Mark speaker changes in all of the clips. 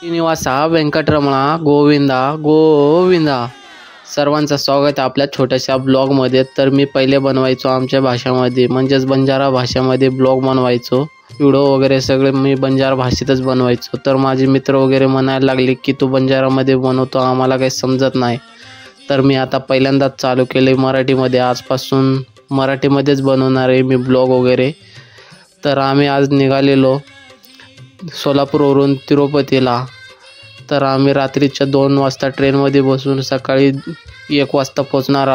Speaker 1: श्रीनिवासा वेंकटरमणा गोविंदा गोविंदा. सर्वांचं स्वागत आहे आपल्या छोट्याशा ब्लॉगमध्ये. तर मी पहिले बनवायचो आमच्या भाषेमध्ये, म्हणजेच बंजारा भाषेमध्ये ब्लॉग बनवायचो. व्हिडिओ वगैरे सगळे मी बंजारा भाषेतच बनवायचो. तर माझे मित्र वगैरे म्हणायला लागले की तू बंजारामध्ये बनवतो, आम्हाला काही समजत नाही. तर मी आता पहिल्यांदाच चालू केले मराठीमध्ये. आजपासून मराठीमध्येच बनवणार आहे मी ब्लॉग वगैरे. तर आम्ही आज निघालेलो सोलापूरवरून तिरुपतीला. तर आम्ही रात्रीच्या 2 वाजता ट्रेनमध्ये बसून सकाळी 1 वाजता पोचणार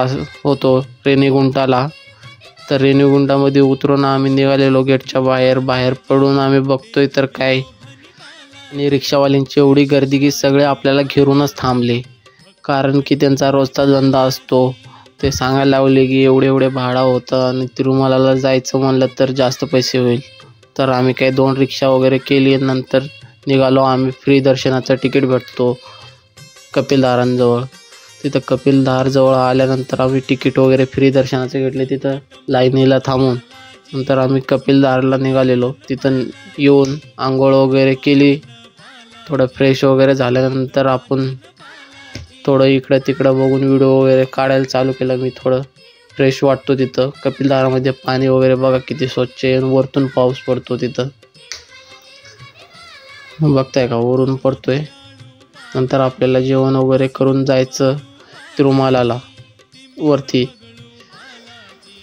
Speaker 1: होतो रेणीगुंटाला. तर रेणीगुंटामध्ये उतरून आम्ही निघालेलो गेटच्या बाहेर पडून आम्ही बघतोय तर काय, आणि रिक्षावाल्यांची एवढी गर्दी की सगळे आपल्याला घेरूनच थांबले, कारण की त्यांचा रोजचा धंदा असतो. ते सांगायला लागले की एवढे भाडं होतं आणि तिरुमलाला जायचं म्हणलं तर जास्त पैसे होईल. तर आम्ही काही 2 रिक्षा वगैरे केली. नंतर निघालो आम्ही. फ्री दर्शनाचं तिकीट भेटतो कपिलधारांजवळ. तिथं कपिलधारजवळ आल्यानंतर आम्ही तिकीट वगैरे फ्री दर्शनाचे घेतले तिथं लाईनीला थांबून. नंतर आम्ही कपिलधारला निघालेलो. तिथं येऊन आंघोळ वगैरे केली, थोडं फ्रेश वगैरे झाल्यानंतर आपण थोडं इकडं तिकडं बघून व्हिडिओ वगैरे काढायला चालू केलं. मी थोडं फ्रेश वाटतो तिथं. कपिलधारामध्ये पाणी वगैरे बघा किती स्वच्छ आहे, वरतून पाऊस पडतो तिथं, बघताय का, वरून पडतोय. नंतर आपल्याला जेवण वगैरे करून जायचं तिरुमलाला वरती.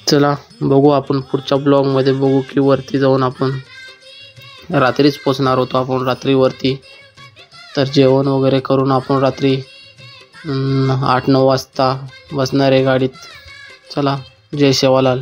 Speaker 1: चला बघू आपण पुढच्या ब्लॉगमध्ये बघू की वरती जाऊन आपण रात्रीच पोचणार होतो आपण रात्री वरती. तर जेवण वगैरे करून आपण रात्री 8-9 वाजता बसणार आहे गाडीत. चला, जय सेवालाल.